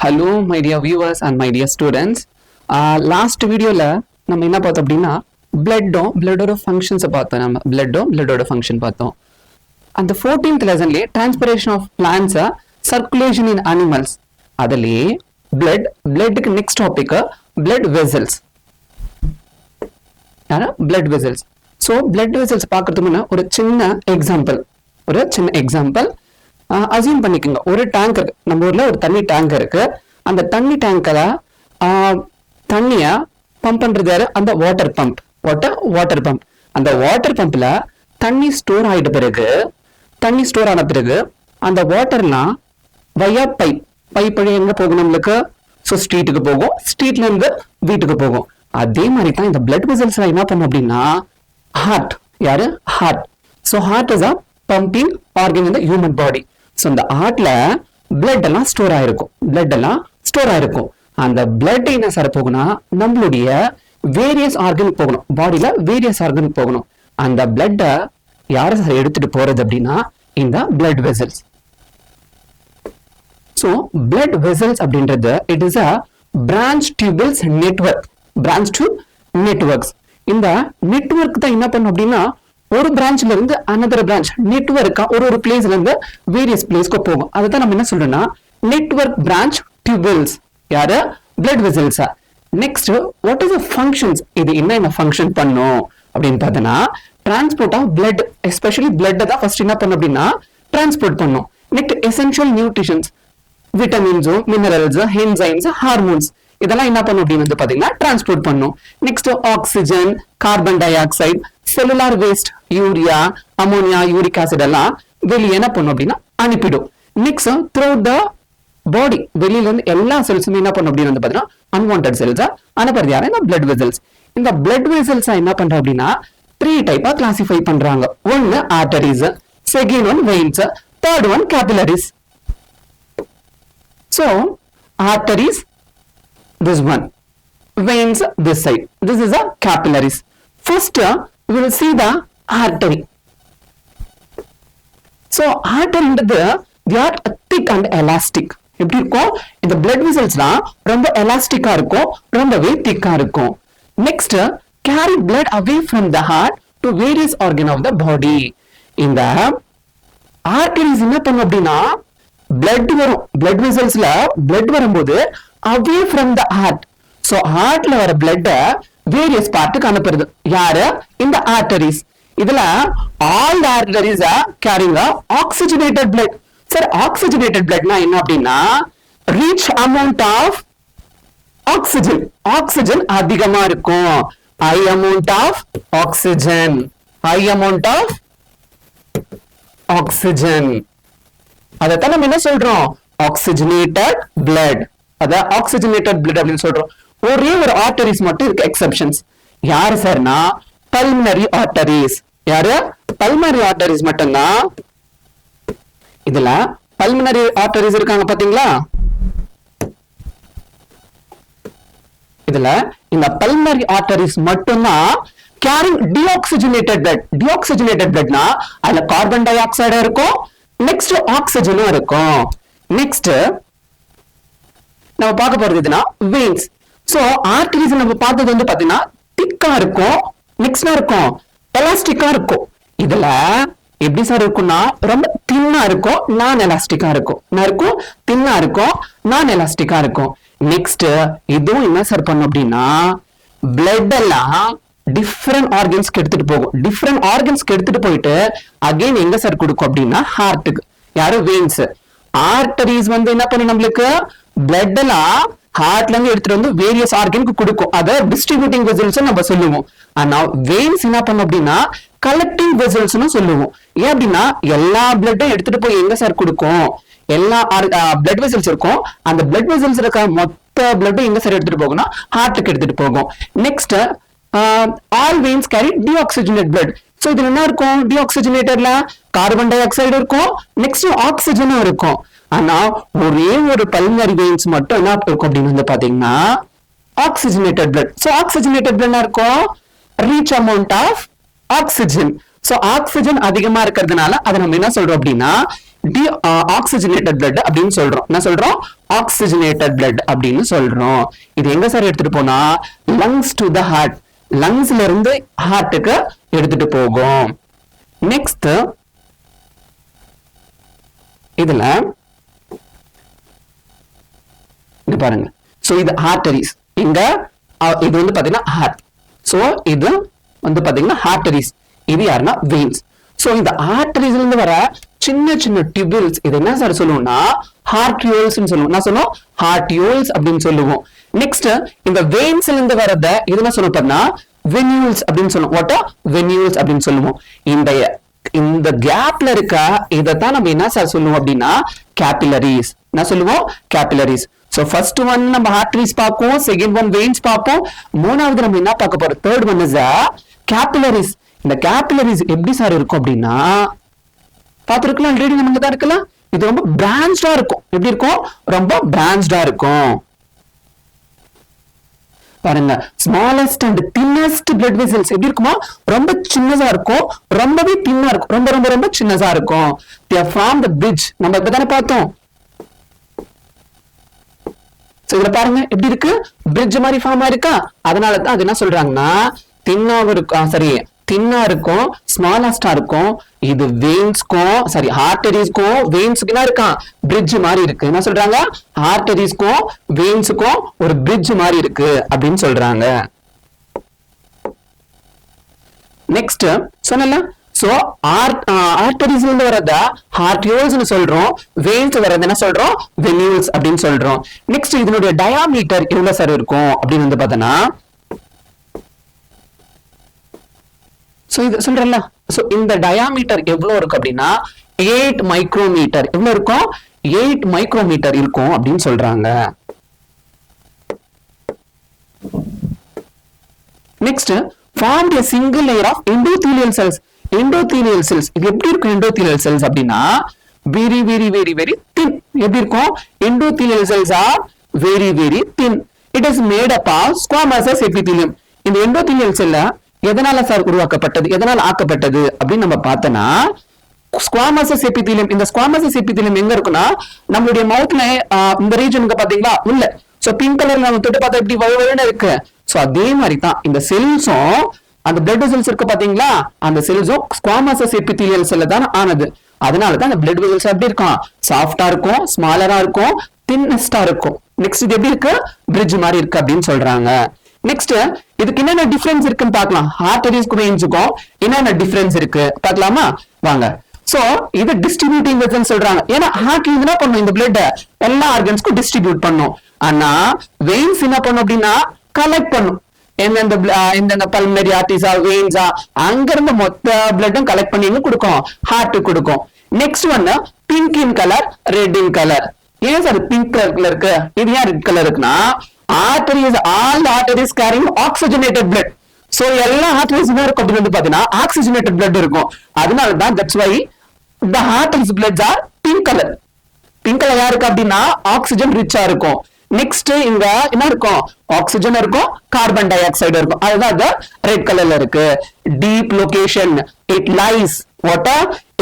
Hello my dear viewers and my dear students. Last video la நம்ம என்ன பார்த்தோம் அப்படின்னா blood functions பார்த்தோம். நம்ம blood function பார்த்தோம். And the 14th lesson Leh transpiration of plants circulation in animals அதிலே blood க்கு next topic blood vessels. blood vessels. So blood vessels பார்க்கிறதுக்கு முன்ன ஒரு சின்ன எக்ஸாம்பிள் அசியூம் பண்ணிக்கோங்க. ஒரு டேங்க் இருக்கு, நம்ம ஊர்ல ஒரு தண்ணி டேங்க் இருக்கு. அந்த தண்ணி டேங்க்ல தண்ணிய பம்ப் பண்றது யாரு? அந்த வாட்டர் பம்ப். அந்த வாட்டர் பம்ப்ல தண்ணி ஸ்டோர் ஆன பிறகு அந்த வாட்டர்லாம் வயா பைப் வழி எங்க போகும் நம்மளுக்கு? ஸோ ஸ்ட்ரீட்டுக்கு போகும், ஸ்ட்ரீட்ல இருந்து வீட்டுக்கு போகும். அதே மாதிரி தான் இந்த பிளட் வெசல்ஸ் என்ன பண்ணும் அப்படின்னா heart. So heart is a pumping organ in the human body. So இந்த ஹார்ட்ல பிளட் எல்லாம் ஸ்டோர் ஆயிருக்கும். அந்த பிளட் என்ன சார் போகும்னா நம்மளுடைய வேரியஸ் ஆர்கனுக்கு போகணும், பாடியில வேரியஸ் ஆர்கனுக்கு போகணும். அந்த பிளட்டை யார சார் எடுத்துட்டு போறது அப்படின்னா இந்த blood vessels. So blood vessels அப்படின்றது it is a branch tubules networks. இந்த நெட்வொர்க் தான் என்ன பண்ணும் அப்படின்னா ஒரு பிரான்ச்ல இருந்து another branch நெட்வொர்க்கா ஒரு பிளேஸ்ல இருந்து வேரியஸ் பிளேஸ்க்கு போகும். அதுதான் நம்ம என்ன சொல்றோம்னா நெட்வொர்க் பிரான்ச் டியூபிள்ஸ். யாரு? Blood vessels. Next what is the functions? இது என்ன ஃபங்க்ஷன் பண்ணும் அப்படின்னு பார்த்தோன்னா transport of blood, especially blood தான் ஃபர்ஸ்ட் என்ன பண்ணும் அப்படின்னா டிரான்ஸ்போர்ட் பண்ணும். நெக்ஸ்ட் எசென்ஷியல் நியூட்ரிஷன்ஸ், விட்டமின்ஸோ மினரல்ஸ், என்சைம்ஸ், ஹார்மோன்ஸ் இதெல்லாம் என்ன பண்ணும் அப்படின்னு வந்து பாத்தீங்கன்னா டிரான்ஸ்போர்ட் பண்ணும். Next oxygen, carbon di oxide, cellular waste, urea, ammonia, uric acid எல்லாம் வெளியே என்ன பண்ணும் அப்படின்னா அனுப்பிடும். நெக்ஸ்ட் த்ரூ த பாடி வெளியில இருந்து எல்லா செல்ஸுமே என்ன பண்ணும் அப்படின்னு வந்து பாத்தீங்கன்னா அன்வான்டட் செல்ஸ் அனுப்புறது யாரு? இந்த பிளட் வெசல்ஸ். இந்த பிளட் வெசல்ஸ் என்ன பண்றோம் அப்படின்னா 3 டைப்பா கிளாசிஃபை பண்றாங்க. ஒன்னு arteries, second one veins, third one capillaries. So arteries this one, veins this side, this is a capillaries. First we will see the artery. So artery ன்றது they are thick and elastic. எப்படி இருக்கும்? இந்த blood vesselsலாம் ரொம்ப எலாஸ்டிக்கா இருக்கும், ரொம்பவே திக்கா இருக்கும். Next carry blood away from the heart to various organ of the body. இந்த arteries என்ன பண்ணும் அப்படின்னா blood வரும், blood vesselsல blood வரும்போது away from the heart. So heartல வர blood various பார்ட்டுக்கு அனுப்புறது யாரு? இந்த arteries. இதுல all the arteries are carrying a oxygenated blood. Sir, oxygenated bloodனா என்ன அப்படின்னா rich amount of oxygen அதிகமா இருக்கும். high amount of oxygen. அதைத்தான் நம்ம என்ன சொல்றோம்? Oxygenated blood. அத ஆக்சிஜனேட்டட் பிளட் அப்படின்னு சொல்றோம். ஒரே ஒரு ஆர்டரிஸ் மட்டும் இருக்கு எக்ஸெப்ஷன்ஸ். யாரு சார்னா பல்மனரி ஆர்டரிஸ். யாரு? பல்மனரி ஆர்டரிஸ் மட்டும்தான். இதுல பல்மனரி ஆர்டரிஸ் இருக்காங்க பாத்தீங்களா? இதுல இந்த பல்மனரி ஆர்டரிஸ் மட்டும்தான் கேரிங் டீஆக்சிஜனேட்டட் பிளட். டீஆக்சிஜனேட்டட் பிளட்னா அதுல கார்பன் டை ஆக்சைடு இருக்கும், நெக்ஸ்ட் ஆக்சிஜனும் இருக்கும். நெக்ஸ்ட் நம்ம பார்க்க போறது எதுனா வெயின்ஸ். சோ ஆர்டரிஸ் நம்ம பார்த்தது வந்து பாத்தீங்கன்னா திக்கா இருக்கும், நெக்ஸ்ட் இருக்கும் எலாஸ்டிக்கா இருக்கும். இதுல எப்படி சார் இருக்கும்னா ரொம்ப தின்னா இருக்கும், நான் எலாஸ்டிக்கா இருக்கும். தின்னா இருக்கும், நான் எலாஸ்டிக்கா இருக்கும். நெக்ஸ்ட் இதுவும் என்ன சார் பண்ணும் அப்படின்னா பிளட் எல்லாம் டிஃபரெண்ட் ஆர்கன்ஸ்க்கு எடுத்துட்டு போகும். டிஃபரெண்ட் ஆர்கன்ஸ்க்கு எடுத்துட்டு போயிட்டு அகைன் எங்க சார் கொடுக்கும் அப்படின்னா ஹார்ட்டுக்கு. யாரு? வெயின்ஸ். ஆர்டரிஸ் வந்து என்ன பண்ணும் நம்மளுக்கு பிளட் எல்லாம் ஹார்ட்ல இருந்து எடுத்துட்டு வந்து வேரியஸ் ஆர்கனுக்கு கொடுக்கும். அத டிஸ்ட்ரிபியூட்டிங் வெசல்ஸ் நம்ம சொல்லுவோம். ஆனா வெயின்ஸ் என்ன பண்ணும் அப்படின்னா கலெக்டிங் வெசல்ஸ் சொல்லுவோம். ஏன் அப்படின்னா எல்லா பிளட்டும் எடுத்துட்டு போய் எங்க சார் கொடுக்கும்? எல்லா பிளட் வெசல்ஸ் இருக்கும். அந்த பிளட் வெசல்ஸ் இருக்க மொத்த பிளட்டும் எங்க சார் எடுத்துட்டு போகும்னா ஹார்ட்டுக்கு எடுத்துட்டு போகும். Next all veins carry deoxygenated blood. So இதுல என்ன இருக்கும்? டீஆக்சிஜனேட்டர்ல கார்பன் டை ஆக்சைடு இருக்கும், நெக்ஸ்ட் ஆக்சிஜனும் இருக்கும். ஆனா ஒரே ஒரு பல்மனரி வெயின்ஸ் மட்டும் என்ன இருக்கும் அப்படின்னு வந்து பாத்தீங்கன்னா oxygenated blood. So oxygenated blood இருக்கும் rich amount of oxygen. So oxygen அதிகமா இருக்கிறதுனால அதை நம்ம என்ன சொல்றோம் அப்படின்னா ஆக்சிஜனேட்டட் பிளட் அப்படின்னு சொல்றோம். என்ன சொல்றோம்? ஆக்சிஜனேட்டட் பிளட் அப்படின்னு சொல்றோம். இது எங்க சார் எடுத்துட்டு போனா லங்ஸ் டு த ஹார்ட், லங்ஸ்ல இருந்து ஹார்ட்டுக்கு எடுத்துட்டு போகும். நெக்ஸ்ட் இதுல இது பாருங்க. சோ இது ஆர்டரிஸ். இங்க இது வந்து பாத்தீங்கன்னா ஹார்ட். சோ இது வந்து பாத்தீங்கன்னா ஆர்டரிஸ். இது யாருன்னா வெயின்ஸ். சோ இந்த ஆர்டரிஸ்ல இருந்து வர சின்ன சின்ன டியூபிள்ஸ் இது என்ன சார் சொல்லுவோம்னா ஹார்டியோல்ஸ் சொல்லுவோம். என்ன சொல்லுவோம்? ஹார்டியோல்ஸ் அப்படின்னு சொல்லுவோம். நெக்ஸ்ட் இந்த வெயின்ஸ்ல இருந்து வரத இது என்ன சொல்லுவோம்னா வெனியூல்ஸ் அப்படின்னு சொல்லுவோம். வாட் வெனியூல்ஸ் அப்படின்னு சொல்லுவோம். இந்த கேப்ல இருக்க இதைத்தான் நம்ம என்ன சார் சொல்லுவோம் அப்படின்னா கேபிலரிஸ். என்ன சொல்லுவோம்? கேபிலரிஸ். சோ ஃபர்ஸ்ட் ஒன் நம்ம ஆர்டரிஸ் பார்ப்போம், செகண்ட் ஒன் வெயின்ஸ் பார்ப்போம், மூணாவது நம்ம என்ன பார்க்க போறோம்? Third one is capillaries. இந்த கேபிலரிஸ் எப்படி சார் இருக்கும் அப்படின்னா பாத்துருக்கலாம், ஆல்ரெடி நமக்கு தான் இருக்கலாம். இது ரொம்ப பிரான்ச்டா இருக்கும். எப்படி இருக்கும்? ரொம்ப பிரான்ச்டா இருக்கும். பாருங்க, smallest and thinnest blood vessels எப்படி இருக்குமா? ரொம்ப சின்னதா இருக்கும், ரொம்பவே தின்னா இருக்கும், ரொம்ப ரொம்ப ரொம்ப சின்னதா இருக்கும். they form the bridge. நம்ம இப்பதானே பார்த்தோம். இதுல பாருங்க எப்படி இருக்கு? பிரிட்ஜ் மாதிரி ஃபார்ம் ஆயிருக்கா? அதனாலதான் அது என்ன சொல்றாங்கன்னா தின்னாவும் இருக்கும், சரி தின்னா இருக்கும், ஸ்மாலஸ்டா இருக்கும். இது வெயின்ஸ்க்கும் சரி ஆர்டரிஸ்க்கும் வெயின்ஸ்க்கு என்ன இருக்கான்? பிரிட்ஜ் மாதிரி இருக்கு. என்ன சொல்றாங்க? ஆர்டரிஸ்க்கும் வெயின்ஸ்க்கும் ஒரு பிரிட்ஜ் மாதிரி இருக்கு அப்படின்னு சொல்றாங்க. நெக்ஸ்ட் சொன்னல, சோ ஆர்டரிஸ்ல இருந்து வரத ஆர்டியோல்ஸ் சொல்றோம், வெயின்ஸ் வரது என்ன சொல்றோம்? வெனியூல்ஸ் அப்படின்னு சொல்றோம். நெக்ஸ்ட் இதனுடைய டயாமீட்டர் எவ்வளவு சார் இருக்கும் அப்படின்னு வந்து பார்த்தோன்னா சோ இது சொல்றேன்ல, சோ இந்த டயாமீட்டர் எவ்வளவு இருக்கு அப்படின்னா 8 மைக்ரோமீட்டர். எவ்வளவு இருக்கும்? 8 மைக்ரோமீட்டர் இருக்கும் அப்படின்னு சொல்றாங்க. Next formed a single layer of endothelial cells. endothelial cells இது எப்படி இருக்கும்? endothelial cells அப்படின்னா very very very very thin. எப்படி இருக்கும்? endothelial cells are very very thin. It is made up of squamous epithelium. இந்த endothelial cell எதனால sir உருவாக்கப்பட்டது, எதனால ஆக்கப்பட்டது அப்படின்னு நம்ம பார்த்தோம்னா ஸ்குவாமசஸ் எபிதீலியம். இந்த ஸ்குவாமசஸ் எபிதீலியம் எங்க இருக்குன்னா நம்மளுடைய மவுத்ல இந்த ரீஜனுக்கு பாத்தீங்களா உள்ள. சோ பிங்க் கலர்ல நம்ம தொட்டு பார்த்தா எப்படி வழுவழுன்னு இருக்கு. சோ அதே மாதிரி தான் இந்த செல்ஸும் அந்த பிளட் வெசல்ஸ் இருக்கு பாத்தீங்களா, அந்த செல்ஸும் ஸ்குவாமசஸ் எபிதீலியல் செல்ல தான் ஆனது. அதனாலதான் அந்த பிளட் வெசல்ஸ் எப்படி இருக்கும்? சாஃப்டா இருக்கும், ஸ்மாலரா இருக்கும், தின்னஸ்டா இருக்கும். நெக்ஸ்ட் இது எப்படி இருக்கு? பிரிட்ஜ் மாதிரி இருக்கு அப்படின்னு சொல்றாங்க. நெக்ஸ்ட் இதுக்கு என்னென்ன டிஃபரன்ஸ் இருக்குன்னு பார்க்கலாம். ஆர்டரிஸ்க்கும் வெயின்ஸ்க்கும் என்னென்ன டிஃபரன்ஸ் இருக்கு பார்க்கலாமா? வாங்க. சோ இது டிஸ்ட்ரிபியூட்டிங் வெசல்ஸ் சொல்றாங்க. ஏன்னா ஹார்ட் என்ன பண்ணும்? இந்த பிளட் எல்லா ஆர்கன்ஸ்க்கும் டிஸ்ட்ரிபியூட் பண்ணும். ஆனா வெயின்ஸ் என்ன பண்ணும் அப்படின்னா கலெக்ட் பண்ணும். எந்தெந்த பல்மனரி ஆர்டரிஸா வெயின்ஸா அங்க இருந்து மொத்த பிளட்டும் கலெக்ட் பண்ணி கொடுக்கும், ஹார்ட் கொடுக்கும். நெக்ஸ்ட் ஒன்னு pink in colour, red in colour. ஏன் சார் பிங்க் கலர்ல இருக்கு? இது ஏன் ரெட் கலர் இருக்குன்னா arteries, all the arteries carrying oxygenated blood. So எல்லா arteries என்ன இருக்கும் அப்படின்னு பாத்தீங்கன்னா oxygenated blood இருக்கும். அதனால தான் that's why the arteries bloods are pink color. pink color யாருக்கு அப்படின்னா ஆக்சிஜன் ரிச்சா இருக்கும். நெக்ஸ்ட் இங்க என்ன இருக்கும்? ஆக்சிஜன் இருக்கும், கார்பன் டை ஆக்சைடு இருக்கும். அதுதான் ரெட் கலர்ல இருக்கு. Deep location, it lies what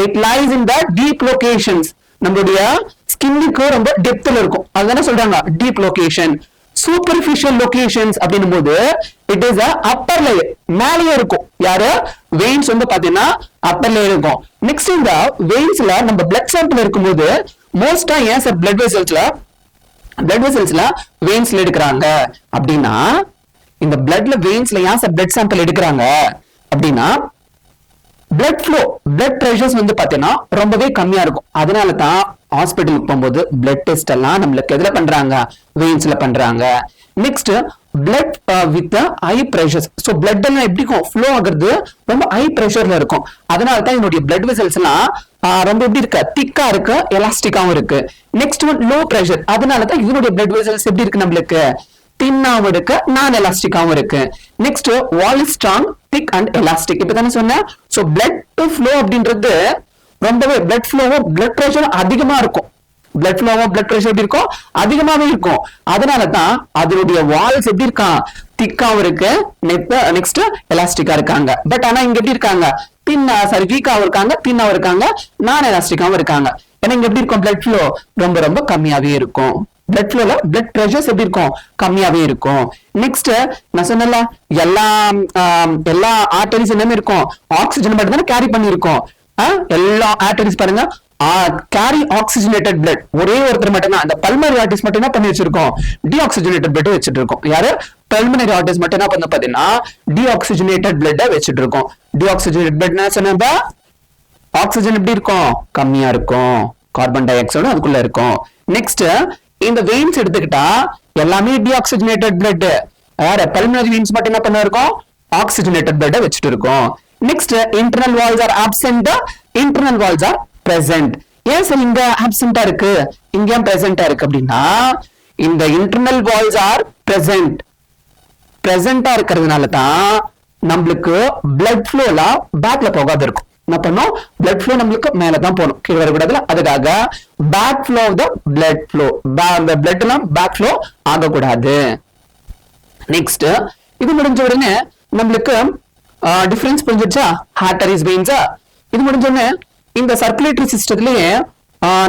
it lies in the deep locations. நம்மளுடைய ஸ்கின்னுக்கு ரொம்ப டெப்த்ல இருக்கும். அதுதானே சொல்றாங்க டீப் லொகேஷன். சூப்பர்ஃபிஷியல் லொகேஷன்ஸ் அப்படின்னும் போது இட் இஸ் அப்பர் லேயர், மேலேயே இருக்கும். யாரு? வெயின்ஸ் வந்து பாத்தீங்கன்னா அப்பர் லேயர் இருக்கும். நெக்ஸ்ட் இந்த வெயின்ஸ்ல நம்ம பிளட் சாம்பிள் இருக்கும்போது மோஸ்டா ஏன் சார் பிளட் வெசல்ஸ்ல வெயின்ஸ்ல எடுக்கிறாங்க அப்படின்னா இந்த பிளட்ல வெயின்ஸ்ல ஏன் சார் பிளட் சாம்பிள் எடுக்கிறாங்க அப்படின்னா பிளட் ஃப்ளோ, பிளட் பிரஷர்ஸ் வந்து பாத்தீங்கன்னா ரொம்பவே கம்மியா இருக்கும். அதனால தான் ஹாஸ்பிட்டலுக்கு போகும்போது பிளட் டெஸ்ட் எல்லாம் நம்மளுக்கு எதுல பண்றாங்க? வெயின்ஸ்ல பண்றாங்க. Next blood with high pressures. So blood எல்லாம் எப்படி ஃப்ளோ ஆகுறது? ரொம்ப ஹை பிரஷர்ல இருக்கும். அதனால தான் என்னுடைய பிளட் வெசல்ஸ் எல்லாம் ரொம்ப எப்படி இருக்கு? திக்கா இருக்கு, எலாஸ்டிக்காவும் இருக்கு. Next one low pressure. அதனால தான் இதனுடைய பிளட் வெசல்ஸ் எப்படி இருக்கு? நம்மளுக்கு தின்னாவும் இருக்கு, நான் எலாஸ்டிக்காவும் இருக்கு. Next wall strong, thick and elastic. இப்பதானே சொன்னேன். சோ பிளட் ஃப்ளோ அப்படின்றது ரொம்பவே பிளட் ஃப்ளோவும் பிளட் பிரஷரும் அதிகமா இருக்கும். பிளட் ஃப்ளோவும் பிளட் பிரஷர் எப்படி இருக்கும்? அதிகமாவே இருக்கும். அதனாலதான் அதனுடைய வால்ஸ் எப்படி இருக்கான்? திக்காவும் இருக்கு, நெக்ஸ்ட் எலாஸ்டிக்கா இருக்காங்க. பட் ஆனா இங்க எப்படி இருக்காங்க? வீக்காவும் இருக்காங்க, தின்னாவும் இருக்காங்க, நான் எலாஸ்டிக்காவும் இருக்காங்க. ஏன்னா இங்க எப்படி இருக்கும் பிளட் ஃப்ளோ ரொம்ப ரொம்ப கம்மியாவே இருக்கும். பிளட் ஃப்ளோல பிளட் பிரஷர்ஸ் எப்படி இருக்கும் கம்மியாவே இருக்கும். நெக்ஸ்ட் நான் சொன்னல எல்லா ஆர்டரிஸ் என்னமே இருக்கும் ஆக்சிஜன் மட்டும் தானே கேரி பண்ணிருக்கோம். எல்லா ஆர்டரிஸ் பாருங்க கேரி ஆக்சிஜனேட்டட் பிளட். ஒரே ஒருத்தர் மட்டும் தான் அந்த பல்மனரி ஆர்டரிஸ் மட்டும் என்ன பண்ணி வச்சிருக்கோம் டீஆக்சிஜனேட்டட் பிளட் வச்சிட்டு இருக்கோம். யாரு பல்மனரி ஆர்டரிஸ் மட்டும் என்ன பண்ண பாத்தீங்கன்னா டீஆக்சிஜனேட்டட் பிளட் வச்சிட்டு இருக்கோம். டீஆக்சிஜனேட்டட் பிளட் என்ன சொன்னா ஆக்சிஜன் எப்படி இருக்கும் கம்மியா இருக்கும், கார்பன் டை ஆக்சைடும் அதுக்குள்ள இருக்கும். நெக்ஸ்ட் இந்த வெயின்ஸ் எடுத்துக்கிட்டா எல்லாமே டீஆக்சிஜனேட்டட் பிளட். யார பல்மனரி வெயின்ஸ் மட்டும் என்ன பண்ண இருக்கோம் ஆக்சிஜனேட்டட் பிளட் வச்சிட்டு இருக்கோம். Next internal walls are absent, internal walls are present. ஏன் சார் இங்க ஆப்சென்ட்டா இருக்கு இங்க ஏன் பிரசன்ட்டா இருக்கு அப்படின்னா இந்த இன்டர்னல் வால்ஸ் ஆர் பிரசன்ட். பிரசன்ட்டா இருக்கிறதுனால தான் நம்மளுக்கு பிளட் ஃப்ளோல பேக்ல போகாது இருக்கும். என்ன பண்ணும் பிளட் ஃப்ளோ நம்மளுக்கு மேல தான் போகணும் கீழே வரக்கூடாதுல. அதுக்காக back flow of the blood flow, அந்த பிளட் எல்லாம் பேக் ஃப்ளோ ஆகக்கூடாது. நெக்ஸ்ட் இது முடிஞ்ச உடனே நம்மளுக்கு டிஃபரன்ஸ் புரிஞ்சிருச்சா ஆர்டரிஸ் வெயின்ஸா. இது முடிஞ்ச உடனே இந்த சர்க்குலேட்டரி சிஸ்டத்திலேயே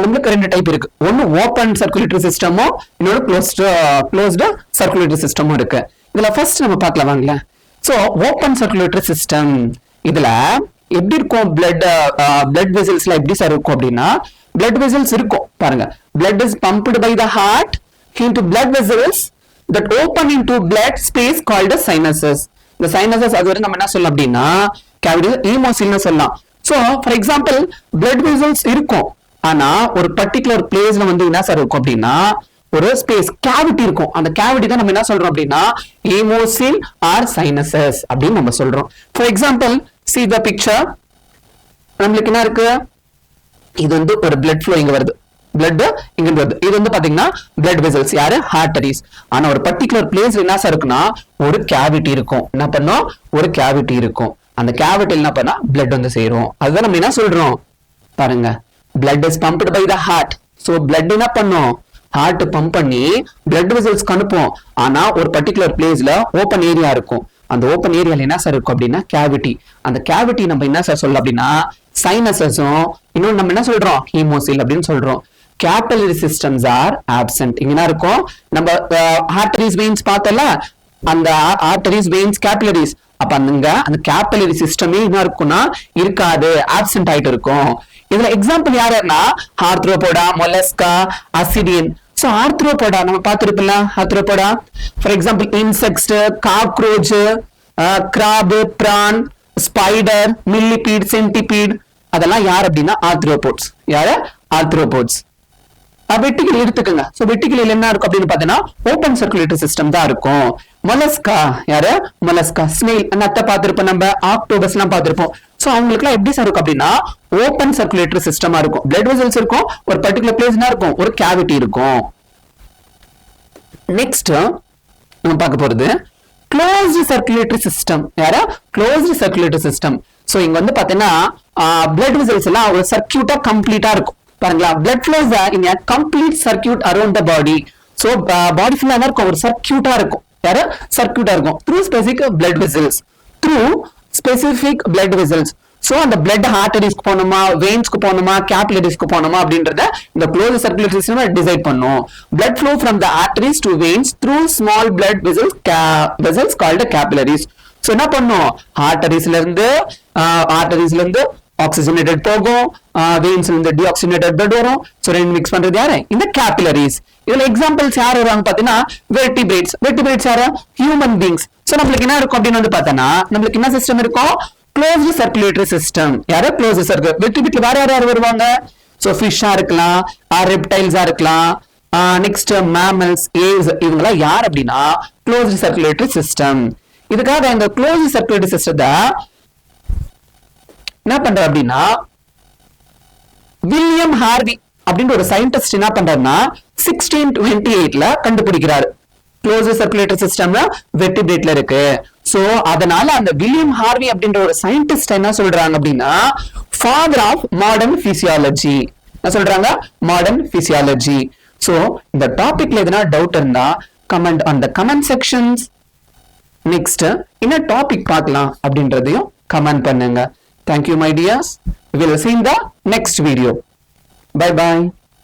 நம்மளுக்கு ரெண்டு டைப் இருக்கு. ஒன்னு ஓபன் சர்க்குலேட்டரி சிஸ்டமும் இன்னொரு க்ளோஸ்டு சர்க்குலேட்டரி சிஸ்டமும் இருக்கு. இதுல ஃபர்ஸ்ட் நம்ம பார்க்கலாம் வாங்களேன். சோ ஓபன் சர்க்குலேட்டரி சிஸ்டம் இதுல எப்படி இருக்கும் பிளட் வெசல்ஸ்ல எப்படி சார் இருக்கும் அப்படின்னா பிளட் வெசல்ஸ் இருக்கும் பாருங்க. Blood is pumped by the heart into blood vessels that open into blood space called as sinuses. இந்த sinuses அது வரை நம்ம என்ன சொல்லலாம் அப்படின்னா cavity hemocoelன்னு சொல்லலாம். So for example blood vessels இருக்கும், ஆனா ஒரு பர்டிகுலர் பிளேஸ்ல வந்து என்ன சார் இருக்கும் அப்படின்னா ஒரு ஸ்பேஸ் கேவிட்டி இருக்கும். அந்த கேவிட்டி தான் நம்ம என்ன சொல்றோம் அப்படின்னா ஹீமோசில் ஆர் சைனசஸ் அப்படின்னு நம்ம சொல்றோம். For example see the picture. நம்மளுக்கு என்ன இருக்கு இது வந்து ஒரு blood flow இங்க வருது, blood இங்க வருது. இது வந்து பாத்தீங்கன்னா blood vessels யாரு arteries. ஆனா ஒரு பர்టిక్యులர் பிளேஸ்ல என்ன சார் இருக்குன்னா ஒரு கேவிட்டி இருக்கும். என்ன பண்ணோம் ஒரு கேவிட்டி இருக்கும். அந்த கேவிட்டில என்ன பண்ணா blood வந்து சேரும். அதுதான் நம்ம என்ன சொல்றோம் பாருங்க blood is pumped by the heart. so blood என்ன பண்ணும் ஹார்ட் பம்ப் பண்ணி blood vessels அனுப்பும். ஆனா ஒரு பர்టిక్యులர் பிளேஸ்ல ஓபன் ஏரியா இருக்கும். அந்த ஓபன் ஏரியால என்ன சார் இருக்கும் அப்படின்னா கேவிட்டி. அந்த கேவிட்டி நம்ம என்ன சார் சொல்ல அப்படின்னா சைனசஸும் இன்னொன்று நம்ம என்ன சொல்றோம் ஹீமோசில் அப்படின்னு சொல்றோம். Capillary systems are absent. இங்க என்ன இருக்கும் நம்ம ஆர்டரிஸ் வெயின்ஸ் பார்த்தல அந்த ஆர்டரிஸ் வெயின்ஸ் கேபிலரிஸ். அப்ப அந்த கேபிலரி சிஸ்டமே என்ன இருக்கும்னா இருக்காது, ஆப்சென்ட் ஆயிட்டு இருக்கும். இதுல எக்ஸாம்பிள் யாருன்னா arthropoda, mollusca, ascidian. So arthropoda நம்ம பார்த்திருப்போம்ல arthropoda for example insects, cockroach, crab, prawn, spider, millipede, centipede அதெல்லாம் யார் அப்படின்னா ஆர்த்ரோபோட்ஸ். யாரு ஆர்த்ரோபோட்ஸ். வெட்டிக்கிளி எடுத்துக்கோங்க. சோ வெட்டிக்கிளியில என்ன இருக்கும் அப்படின்னு பாத்தீங்கன்னா ஓபன் சர்க்குலேட்டரி சிஸ்டம் தான் இருக்கும். மொலஸ்கா யாரு மொலஸ்கா ஸ்னெயில் நத்தை பார்த்திருப்போம், நம்ம ஆக்டோபஸ் எல்லாம் பார்த்திருப்போம். சோ அவங்களுக்கு எல்லாம் எப்படி சார் இருக்கும் அப்படின்னா ஓபன் சர்க்குலேட்டரி சிஸ்டமா இருக்கும். பிளட் வெசல்ஸ் இருக்கும், ஒரு பர்டிகுலர் பிளேஸ் என்ன இருக்கும் ஒரு கேவிட்டி இருக்கும். நெக்ஸ்ட் நம்ம பார்க்க போறது க்ளோஸ்டு சர்க்குலேட்டரி சிஸ்டம். யாரா க்ளோஸ்டு சர்க்குலேட்டரி சிஸ்டம். சோ இங்க வந்து பாத்தீங்கன்னா பிளட் வெசல்ஸ் எல்லாம் ஒரு சர்க்கியூட்டா கம்ப்ளீட்டா இருக்கும். பாருங்களா blood flows in a complete circuit around the body. so body full ஆ இருக்கும் ஒரு சர்க்கியூட்டா இருக்கும். யாரு சர்க்கியூட்டா இருக்கும் through specific blood vessels. through specific blood vessels. so அந்த blood arteriesக்கு போணுமா veins-க்கு போணுமா capillaries-க்கு போணுமா அப்படின்றத இந்த closed circulatory system டிசைட் பண்ணும். blood flow from the arteries to veins through small blood vessels called capillaries. so என்ன பண்ணும் arteriesல இருந்து ஆக்சிஜனேட்டட் போகும், வெயின்ஸ்ல இருந்து டீஆக்சிஜனேட்டட் blood வரும். சோ ரெண்டு மிக்ஸ் பண்றது யாரு இந்த கேபிலரிஸ். இதுல எக்ஸாம்பிள்ஸ் யார் வருவாங்க பாத்தீங்கன்னா வெர்டிபிரேட்ஸ். வெர்டிபிரேட்ஸ் யாரு ஹியூமன் பீயிங்ஸ். சோ நம்மளுக்கு என்ன இருக்கும் அப்படின்னு வந்து பார்த்தோன்னா நம்மளுக்கு என்ன சிஸ்டம் இருக்கும் க்ளோஸ்டு சர்க்குலேட்டரி சிஸ்டம். யாரு க்ளோஸ்டு சர்க்குலேட்டரி. வெர்டிபிரேட்ல வேற யார் வருவாங்க சோ ஃபிஷ்ஷா இருக்கலாம், ரெப்டைல்ஸா இருக்கலாம், நெக்ஸ்ட் மேமல்ஸ், ஏவ்ஸ் இவங்க யார் அப்படின்னா க்ளோஸ்டு சர்க்குலேட்டரி சிஸ்டம். இதுக்காக இந்த க்ளோஸ்டு சர்க்குலேட்டரி சிஸ்டத்தை என்ன பண்ற அப்படின்னா வில்லியம் ஹார்வி அப்படின்ற ஒரு சயின்டிஸ்ட் என்ன பண்றாருன்னா 1628ல கண்டுபிடிக்கிறாரு. க்ளோஸ்டு சர்க்குலேட்டரி சிஸ்டம்னா வெர்டிபிரேட்ல இருக்கு. சோ அதனால அந்த வில்லியம் ஹார்வி அப்படின்ற ஒரு சயின்டிஸ்ட் என்ன சொல்றாங்க அப்படின்னா ஃபாதர் ஆஃப் மாடர்ன் பிசியாலஜி. என்ன சொல்றாங்க மாடர்ன் பிசியாலஜி. சோ இந்த டாபிக்ல எதனா டவுட் இருந்தா comment on the comment sections. Next என்ன டாபிக் பார்க்கலாம் அப்படின்றதையும் கமெண்ட் பண்ணுங்க. Thank you my dears. We will see in the next video. Bye bye.